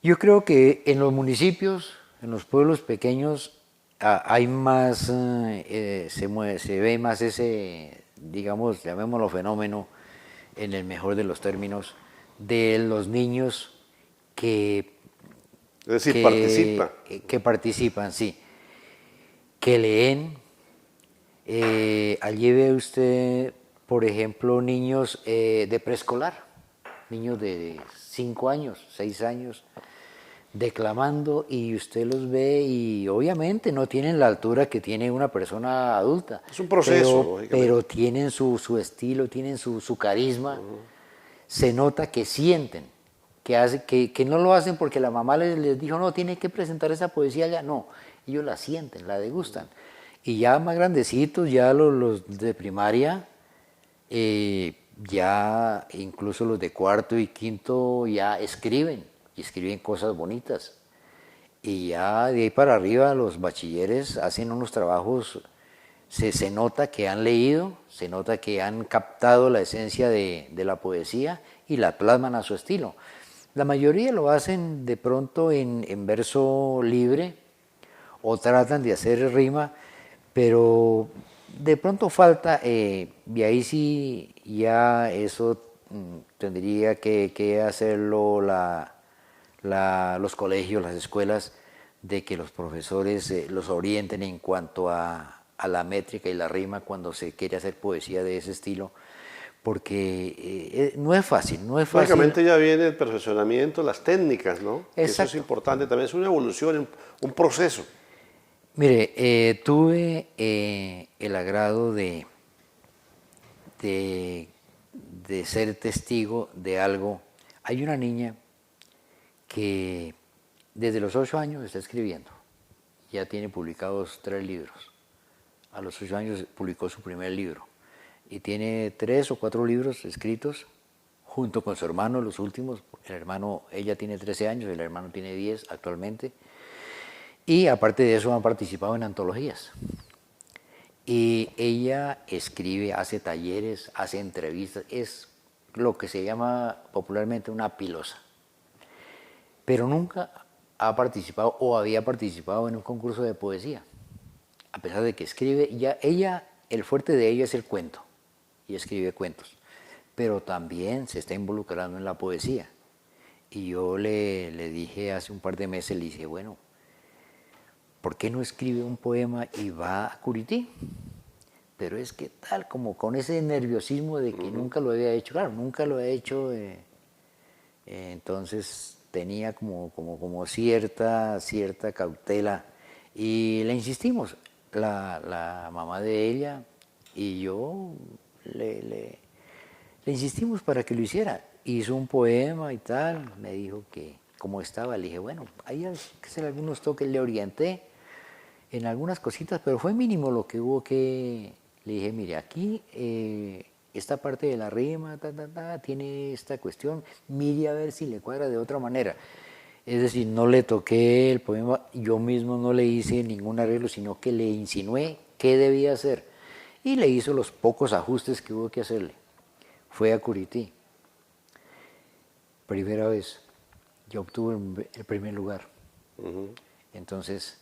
C: yo creo que en los municipios, en los pueblos pequeños, hay más, se ve más ese, digamos, llamémoslo fenómeno, en el mejor de los términos, de los niños que,
B: Es decir, participa.
C: que participan, sí, que leen. Allí ve usted, por ejemplo, niños de preescolar, niños de 5 años, 6 años, declamando y usted los ve y obviamente no tienen la altura que tiene una persona adulta.
B: Es un proceso, lógicamente.
C: Pero tienen su estilo, tienen su carisma. Se nota que sienten, que no lo hacen porque la mamá les dijo, no, tiene que presentar esa poesía ya. No, ellos la sienten, la degustan. Y ya más grandecitos, ya los de primaria, ya incluso los de cuarto y quinto ya escriben, y escriben cosas bonitas. Y ya de ahí para arriba los bachilleres hacen unos trabajos, se nota que han leído, se nota que han captado la esencia de la poesía y la plasman a su estilo. La mayoría lo hacen de pronto en verso libre o tratan de hacer rima, pero de pronto falta, y ahí sí ya eso tendría que hacerlo los colegios, las escuelas, de que los profesores los orienten en cuanto a la métrica y la rima cuando se quiere hacer poesía de ese estilo, porque no es fácil, no es fácil.
B: Lógicamente ya viene el perfeccionamiento, las técnicas, ¿no? Eso es
C: Exacto.
B: importante, también es una evolución, un proceso.
C: Mire, tuve el agrado de ser testigo de algo. Hay una niña que desde los 8 años está escribiendo. Ya tiene publicados 3 libros. A los 8 años publicó su primer libro. Y tiene 3 o 4 libros escritos junto con su hermano, los últimos. El hermano, ella tiene 13 años, el hermano tiene 10 actualmente. Y aparte de eso han participado en antologías. Y ella escribe, hace talleres, hace entrevistas, es lo que se llama popularmente una pilosa. Pero nunca ha participado o había participado en un concurso de poesía. A pesar de que escribe, el fuerte de ella es el cuento, y escribe cuentos. Pero también se está involucrando en la poesía. Y yo le dije hace un par de meses, le dije, bueno, ¿por qué no escribe un poema y va a Curití? Pero es que tal, como con ese nerviosismo de que nunca lo había hecho, claro, nunca lo he hecho, entonces tenía como cierta cautela y le insistimos, la mamá de ella y yo le insistimos para que lo hiciera. Hizo un poema y tal, me dijo que cómo estaba, le dije, bueno, hay que hacer algunos toques, le orienté en algunas cositas, pero fue mínimo lo que hubo que... Le dije, mire, aquí esta parte de la rima, tiene esta cuestión, mire a ver si le cuadra de otra manera. Es decir, no le toqué el poema, yo mismo no le hice ningún arreglo, sino que le insinué qué debía hacer. Y le hizo los pocos ajustes que hubo que hacerle. Fue a Curití. Primera vez, yo obtuve el primer lugar. Entonces,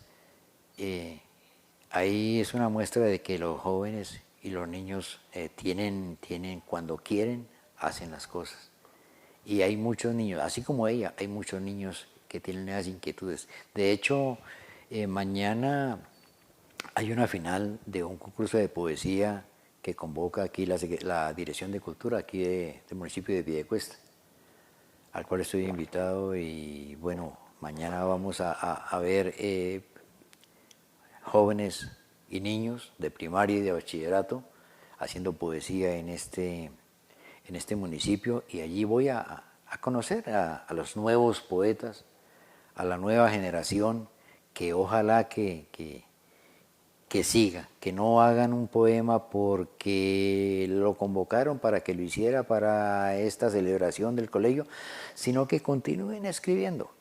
C: ahí es una muestra de que los jóvenes y los niños tienen, cuando quieren, hacen las cosas. Y hay muchos niños, así como ella, hay muchos niños que tienen esas inquietudes. De hecho, mañana hay una final de un concurso de poesía que convoca aquí la Dirección de Cultura aquí del municipio de Piedecuesta, al cual estoy invitado y bueno, mañana vamos a ver jóvenes y niños de primaria y de bachillerato haciendo poesía en este municipio y allí voy a conocer a los nuevos poetas, a la nueva generación que ojalá que que siga, que no hagan un poema porque lo convocaron para que lo hiciera para esta celebración del colegio, sino que continúen escribiendo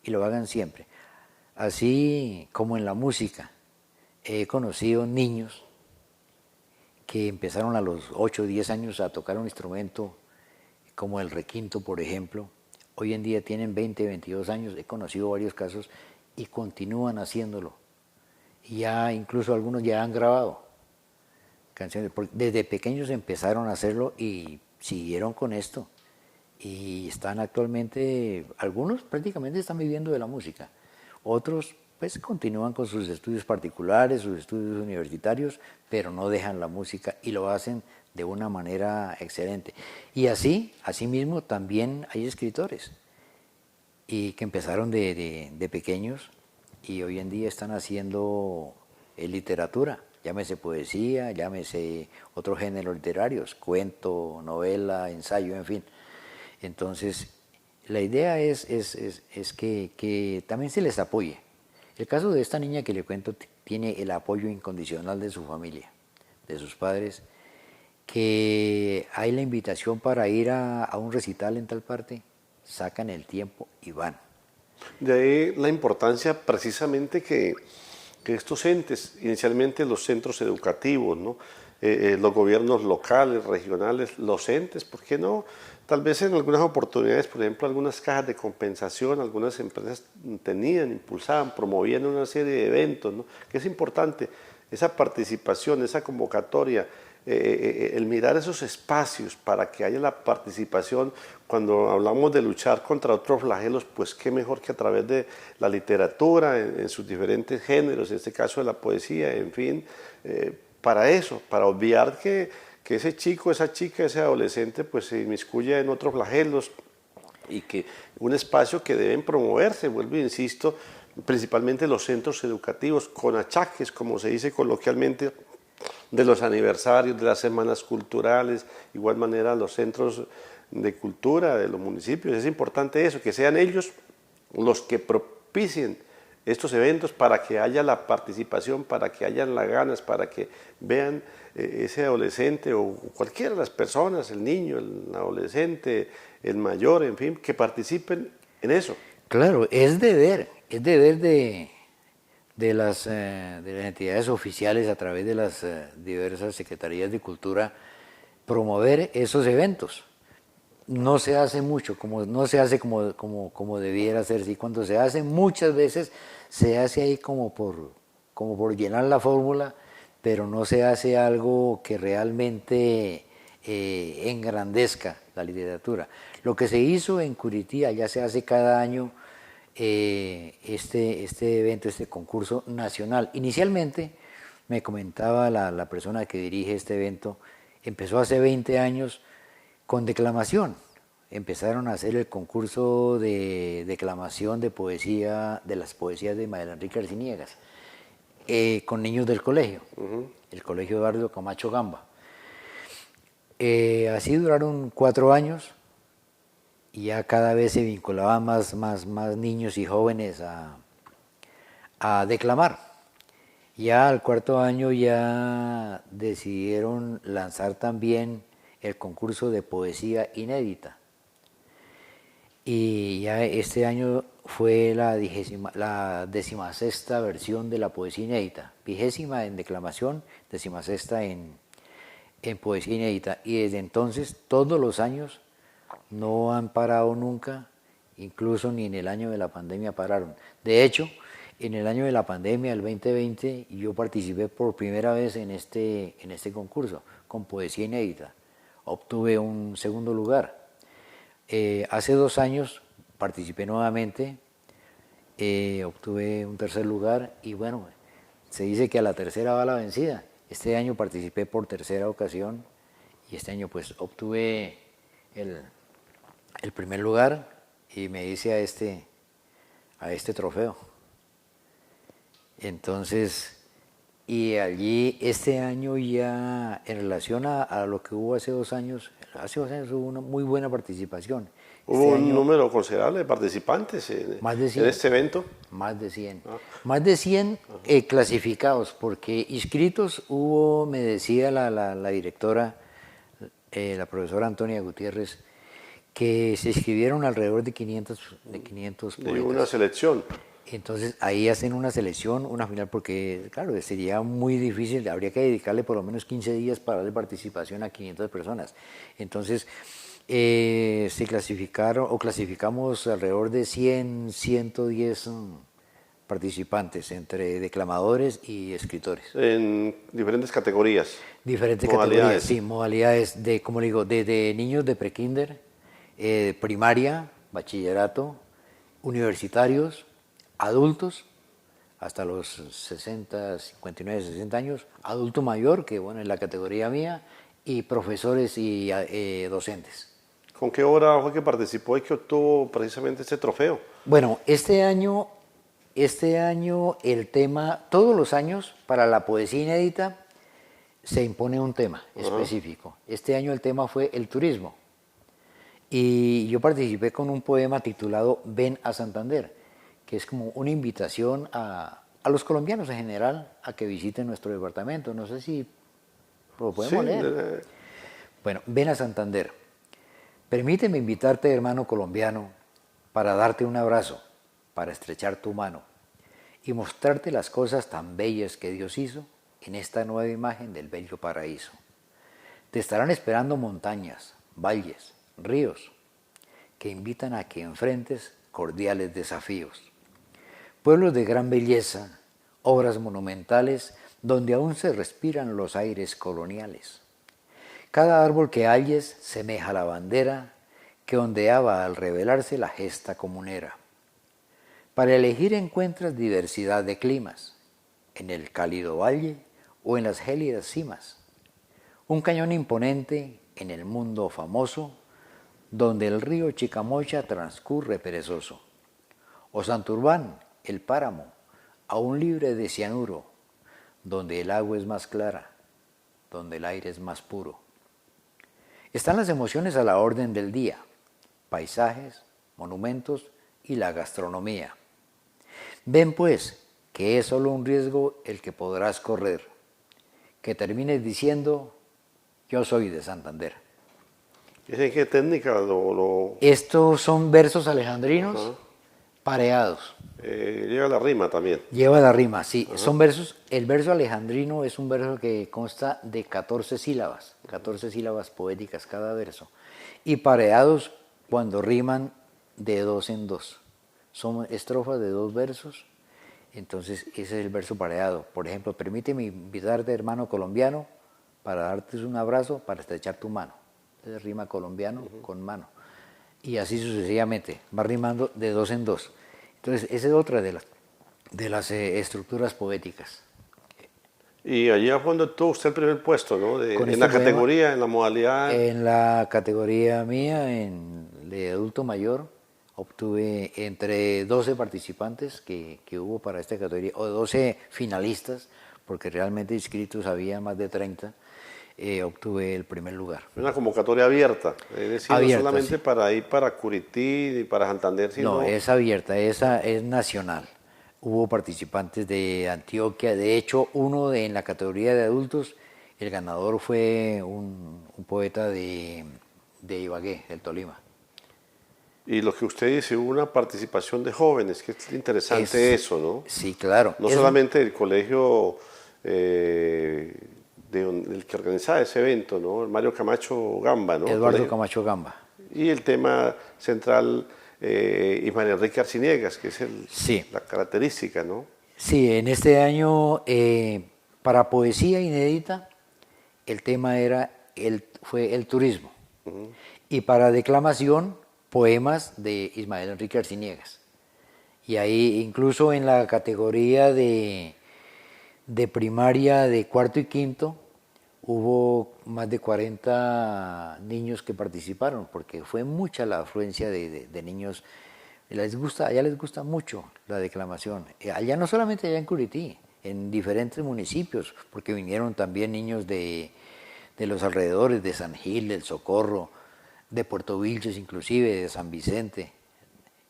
C: y lo hagan siempre. Así como en la música, he conocido niños que empezaron a los 8 o 10 años a tocar un instrumento como el requinto, por ejemplo. Hoy en día tienen 20, 22 años, he conocido varios casos y continúan haciéndolo. Y ya incluso algunos ya han grabado canciones, porque desde pequeños empezaron a hacerlo y siguieron con esto. Y están actualmente, algunos prácticamente están viviendo de la música, otros pues continúan con sus estudios particulares, sus estudios universitarios, pero no dejan la música y lo hacen de una manera excelente. Y así, asimismo, también hay escritores y que empezaron de pequeños y hoy en día están haciendo literatura, llámese poesía, llámese otros géneros literarios, cuento, novela, ensayo, en fin. Entonces, la idea es que también se les apoye. El caso de esta niña que le cuento tiene el apoyo incondicional de su familia, de sus padres, que hay la invitación para ir a un recital en tal parte, sacan el tiempo y van.
B: De ahí la importancia precisamente que estos entes, inicialmente los centros educativos, ¿no? Los gobiernos locales, regionales, los entes, ¿por qué no? Tal vez en algunas oportunidades, por ejemplo, algunas cajas de compensación, algunas empresas tenían, impulsaban, promovían una serie de eventos, ¿no? Que es importante, esa participación, esa convocatoria, el mirar esos espacios para que haya la participación. Cuando hablamos de luchar contra otros flagelos, pues qué mejor que a través de la literatura, en sus diferentes géneros, en este caso de la poesía, en fin, para eso, para obviar que ese chico, esa chica, ese adolescente, pues se inmiscuya en otros flagelos y que un espacio que deben promoverse, vuelvo e insisto, principalmente los centros educativos, con achaques, como se dice coloquialmente, de los aniversarios, de las semanas culturales, igual manera los centros de cultura de los municipios. Es importante eso, que sean ellos los que propicien estos eventos para que haya la participación, para que haya las ganas, para que vean ese adolescente o cualquiera de las personas, el niño, el adolescente, el mayor, en fin, que participen en eso.
C: Claro, es deber de las entidades oficiales a través de las diversas secretarías de cultura promover esos eventos. No se hace mucho, no se hace como debiera hacerse, y cuando se hace muchas veces se hace ahí como por llenar la fórmula, pero no se hace algo que realmente engrandezca la literatura. Lo que se hizo en Curitía, ya se hace cada año este evento, este concurso nacional. Inicialmente, me comentaba la persona que dirige este evento, empezó hace 20 años con declamación. Empezaron a hacer el concurso de declamación de poesía, de las poesías de Manuel Enrique Arciniegas, con niños del colegio, el Colegio Eduardo Camacho Gamba. Así duraron 4 años y ya cada vez se vinculaban más niños y jóvenes a declamar. Ya al 4.º año ya decidieron lanzar también el concurso de poesía inédita. Y ya este año fue la 16ª versión de la poesía inédita, 20ª en declamación, 16ª en poesía inédita. Y desde entonces, todos los años, no han parado nunca, incluso ni en el año de la pandemia pararon. De hecho, en el año de la pandemia, el 2020, yo participé por primera vez en este concurso, con poesía inédita. Obtuve un 2.º lugar. Hace 2 años participé nuevamente, obtuve un 3.er lugar y bueno, se dice que a la tercera va la vencida. Este año participé por 3.ª ocasión y este año pues obtuve el 1.er lugar y me hice a este trofeo. Entonces, y allí este año ya en relación a lo que hubo hace 2 años, hubo una muy buena participación.
B: Hubo un número considerable de participantes
C: Más de 100.
B: en este evento.
C: Más de 100. Más de 100 clasificados, porque inscritos hubo, me decía la directora, la profesora Antonia Gutiérrez, que se inscribieron alrededor de 500
B: Y
C: poetas.
B: una selección.
C: Entonces ahí hacen una selección, una final, porque claro, sería muy difícil, habría que dedicarle por lo menos 15 días para darle participación a 500 personas. Entonces se clasificaron o clasificamos alrededor de 100, 110 participantes entre declamadores y escritores.
B: En diferentes categorías.
C: Diferentes
B: Modalidades.
C: categorías, sí, modalidades de, como le digo, de niños de prekinder, primaria, bachillerato, universitarios, adultos, hasta los 60, 59, 60 años, adulto mayor, que bueno, es la categoría mía, y profesores y docentes.
B: ¿Con qué obra fue que participó y que obtuvo precisamente este trofeo?
C: Bueno, este año el tema, todos los años, para la poesía inédita, se impone un tema específico. Este año el tema fue el turismo. Y yo participé con un poema titulado Ven a Santander, que es como una invitación a los colombianos en general a que visiten nuestro departamento. No sé si lo podemos leer. Bueno, ven a Santander. Permíteme invitarte, hermano colombiano, para darte un abrazo, para estrechar tu mano y mostrarte las cosas tan bellas que Dios hizo en esta nueva imagen del bello paraíso. Te estarán esperando montañas, valles, ríos, que invitan a que enfrentes cordiales desafíos. Pueblos de gran belleza, obras monumentales, donde aún se respiran los aires coloniales. Cada árbol que halles semeja la bandera que ondeaba al revelarse la gesta comunera. Para elegir encuentras diversidad de climas, en el cálido valle o en las gélidas cimas. Un cañón imponente en el mundo famoso, donde el río Chicamocha transcurre perezoso. O Santurbán, el páramo, aún libre de cianuro, donde el agua es más clara, donde el aire es más puro. Están las emociones a la orden del día, paisajes, monumentos y la gastronomía. Ven pues que es solo un riesgo el que podrás correr, que termines diciendo, yo soy de Santander.
B: ¿En qué técnica
C: Estos son versos alejandrinos pareados.
B: Lleva la rima también?
C: Lleva la rima, sí. Son versos. El verso alejandrino es un verso que consta de 14 sílabas poéticas cada verso. Y pareados cuando riman de dos en dos. Son estrofas de dos versos. Entonces ese es el verso pareado. Por ejemplo, permíteme invitarte, hermano colombiano, para darte un abrazo, para estrechar tu mano. Entonces rima colombiano con mano. Y así sucesivamente, va rimando de dos en dos. Entonces esa es otra de las estructuras poéticas.
B: Y allá fue donde tuvo usted el primer puesto, ¿no?
C: Con
B: En
C: este
B: la
C: poema,
B: categoría, en la modalidad.
C: En la categoría mía, de adulto mayor, obtuve entre 12 participantes que hubo para esta categoría, o 12 finalistas, porque realmente inscritos había más de 30, obtuve el primer lugar.
B: Una convocatoria abierta, es decir,
C: Abierta,
B: no solamente
C: sí.
B: para ir para Curití y para Santander, sino...
C: No, es abierta, esa es nacional. Hubo participantes de Antioquia, de hecho, en la categoría de adultos, el ganador fue un poeta de Ibagué, del Tolima.
B: Y lo que usted dice, hubo una participación de jóvenes, que es interesante eso, ¿no?
C: Sí, claro.
B: No solamente el colegio el que organizaba ese evento, ¿no? El Mario Camacho Gamba, ¿no?
C: Eduardo Camacho Gamba.
B: Y el tema central, Ismael Enrique Arciniegas, que es
C: Sí.
B: la característica, ¿no?
C: Sí, en este año, para poesía inédita, el tema fue el turismo. Y para declamación, poemas de Ismael Enrique Arciniegas. Y ahí, incluso en la categoría de primaria de cuarto y quinto, hubo más de 40 niños que participaron, porque fue mucha la afluencia de niños. Allá les gusta mucho la declamación. Allá no solamente allá en Curití, en diferentes municipios, porque vinieron también niños de los alrededores, de San Gil, del Socorro, de Puerto Vilches inclusive, de San Vicente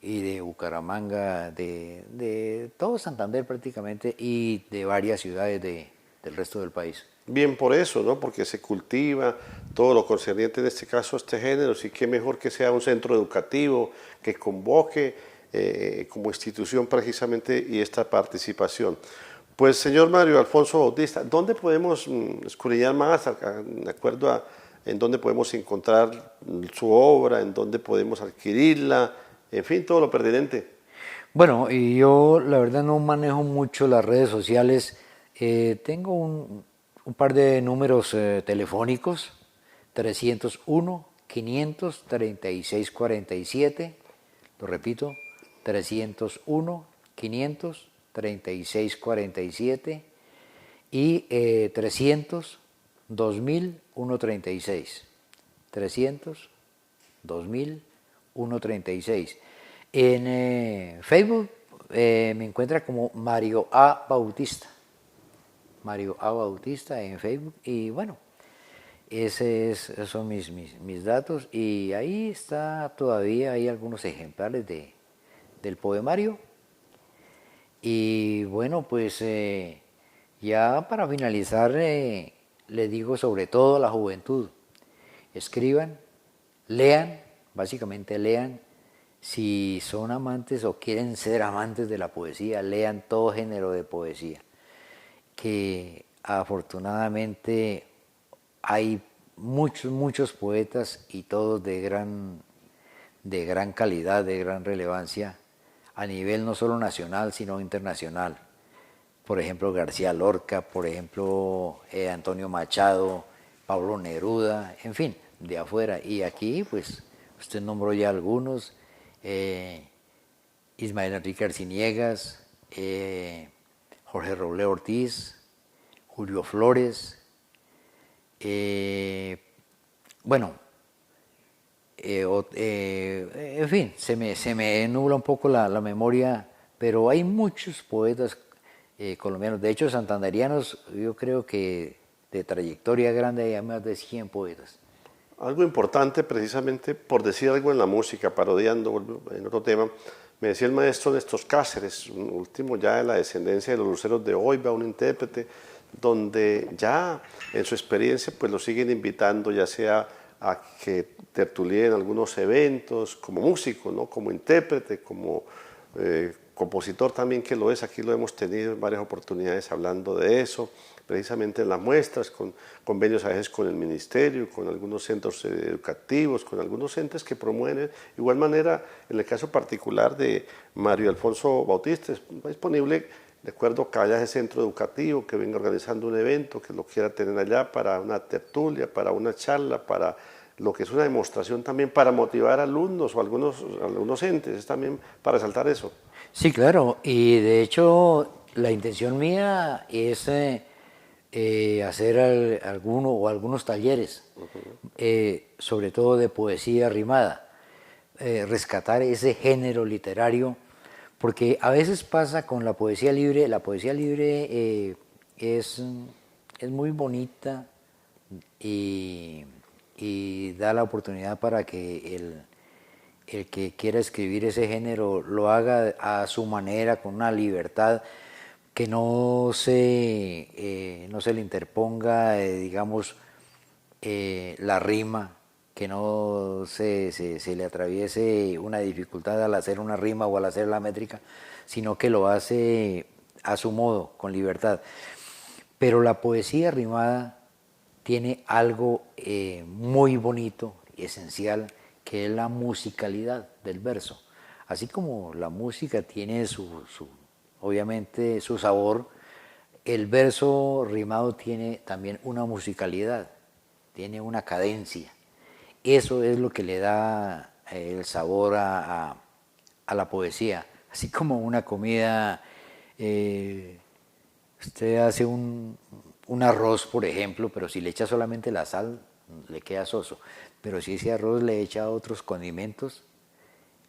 C: y de Bucaramanga, de todo Santander prácticamente y de varias ciudades del resto del país.
B: Bien por eso, ¿no? Porque se cultiva todo lo concerniente en este caso a este género, y qué mejor que sea un centro educativo que convoque como institución precisamente y esta participación. Pues señor Mario Alfonso Bautista, ¿dónde podemos escudriñar más de acuerdo a en dónde podemos encontrar su obra, en dónde podemos adquirirla, en fin, todo lo pertinente?
C: Bueno, y yo la verdad no manejo mucho las redes sociales. Tengo un par de números telefónicos, 301-536-47, lo repito, 301-536-47 y 300-2000-136. 300-2000-136. En Facebook me encuentra como Mario A. Bautista. Mario A. Bautista en Facebook. Y bueno, esos son mis datos. Y ahí está todavía, hay algunos ejemplares del poemario. Y bueno, pues ya para finalizar, le digo sobre todo a la juventud, escriban, lean, básicamente lean. Si son amantes o quieren ser amantes de la poesía, lean todo género de poesía, que afortunadamente hay muchos poetas y todos de gran calidad, de gran relevancia, a nivel no solo nacional, sino internacional. Por ejemplo, García Lorca, por ejemplo, Antonio Machado, Pablo Neruda, en fin, de afuera. Y aquí, pues, usted nombró ya algunos, Ismael Enrique Arciniegas, Jorge Robleo Ortiz, Julio Flores, bueno, en fin, se me nubla un poco la memoria, pero hay muchos poetas colombianos, de hecho santanderianos, yo creo que de trayectoria grande hay más de 100 poetas.
B: Algo importante, precisamente por decir algo en la música, parodiando en otro tema, me decía el maestro Néstor Cáceres, un último ya de la descendencia de los luceros de Oiba, un intérprete, donde ya en su experiencia pues lo siguen invitando, ya sea a que tertulie en algunos eventos, como músico, ¿no? Como intérprete, como compositor también, que lo es. Aquí lo hemos tenido en varias oportunidades hablando de eso, precisamente en las muestras, con convenios a veces con el ministerio, con algunos centros educativos, con algunos entes que promueven. De igual manera, en el caso particular de Mario Alfonso Bautista, es disponible de acuerdo a que haya ese centro educativo que venga organizando un evento, que lo quiera tener allá para una tertulia, para una charla, para lo que es una demostración también para motivar a alumnos o algunos entes, es también para resaltar eso.
C: Sí, claro, y de hecho la intención mía es hacer algunos talleres, sobre todo de poesía rimada, rescatar ese género literario, porque a veces pasa con la poesía libre es muy bonita y da la oportunidad para que el que quiera escribir ese género lo haga a su manera, con una libertad, que no se le interponga, digamos, la rima, que no se le atraviese una dificultad al hacer una rima o al hacer la métrica, sino que lo hace a su modo, con libertad. Pero la poesía rimada tiene algo muy bonito y esencial, que es la musicalidad del verso. Así como la música tiene obviamente su sabor, el verso rimado tiene también una musicalidad, tiene una cadencia. Eso es lo que le da el sabor a la poesía. Así como una comida, usted hace un arroz, por ejemplo, pero si le echa solamente la sal, le queda soso. Pero si ese arroz le echa otros condimentos,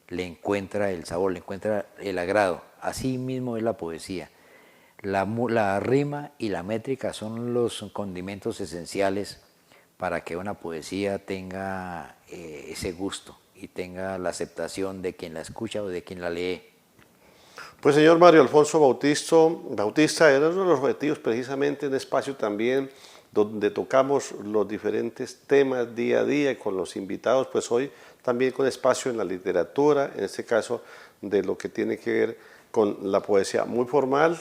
C: le encuentra el sabor, le encuentra el agrado. Así mismo es la poesía. La rima y la métrica son los condimentos esenciales para que una poesía tenga ese gusto y tenga la aceptación de quien la escucha o de quien la lee.
B: Pues señor Mario Alfonso Bautista era uno de los objetivos precisamente un espacio también donde tocamos los diferentes temas día a día con los invitados, pues hoy también con espacio en la literatura, en este caso de lo que tiene que ver con la poesía muy formal,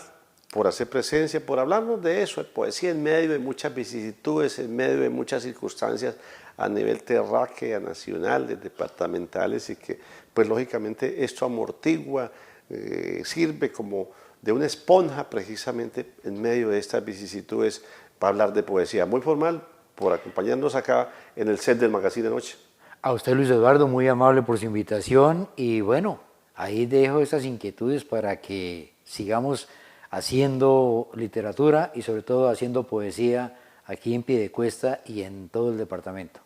B: por hacer presencia, por hablarnos de eso, de poesía en medio de muchas vicisitudes, en medio de muchas circunstancias a nivel terráquea, nacionales, departamentales, y que pues lógicamente esto amortigua, sirve como de una esponja precisamente en medio de estas vicisitudes para hablar de poesía. Muy formal por acompañarnos acá en el set del Magazine de Noche.
C: A usted, Luis Eduardo, muy amable por su invitación y bueno, ahí dejo esas inquietudes para que sigamos haciendo literatura y sobre todo haciendo poesía aquí en Piedecuesta y en todo el departamento.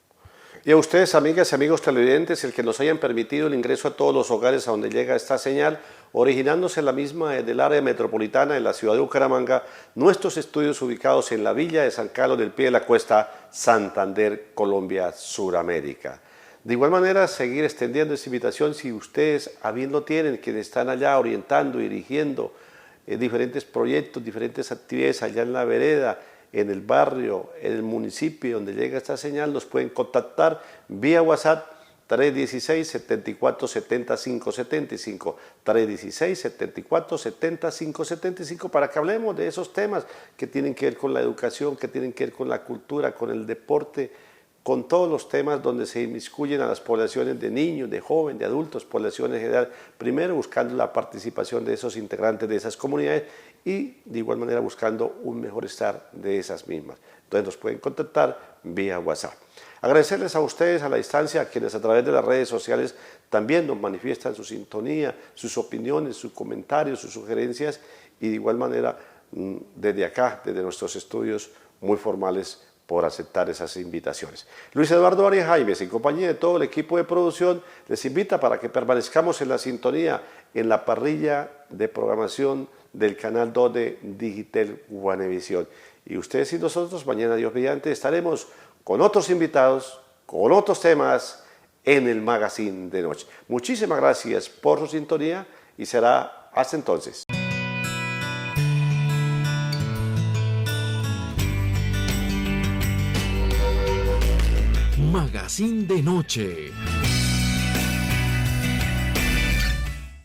B: Y a ustedes, amigas y amigos televidentes, el que nos hayan permitido el ingreso a todos los hogares a donde llega esta señal, originándose la misma del área metropolitana de la ciudad de Bucaramanga, nuestros estudios ubicados en la villa de San Carlos del Pie de la Cuesta, Santander, Colombia, Suramérica. De igual manera, seguir extendiendo esta invitación si ustedes a bien lo tienen, quienes están allá orientando, dirigiendo diferentes proyectos, diferentes actividades allá en la vereda, en el barrio, en el municipio donde llega esta señal, los pueden contactar vía WhatsApp 316-7470-575, 316-7470-575 para que hablemos de esos temas que tienen que ver con la educación, que tienen que ver con la cultura, con el deporte, con todos los temas donde se inmiscuyen a las poblaciones de niños, de jóvenes, de adultos, poblaciones en general, primero buscando la participación de esos integrantes de esas comunidades y de igual manera buscando un mejor estar de esas mismas. Entonces nos pueden contactar vía WhatsApp. Agradecerles a ustedes a la distancia, a quienes a través de las redes sociales también nos manifiestan su sintonía, sus opiniones, sus comentarios, sus sugerencias y de igual manera desde acá, desde nuestros estudios muy formales, por aceptar esas invitaciones. Luis Eduardo Arias Jaimes, en compañía de todo el equipo de producción, les invita para que permanezcamos en la sintonía, en la parrilla de programación del Canal 2 de Digitel Guanevisión. Y ustedes y nosotros, mañana Dios mediante, estaremos con otros invitados, con otros temas en el Magazine de Noche. Muchísimas gracias por su sintonía y será hasta entonces.
A: Magazine de Noche.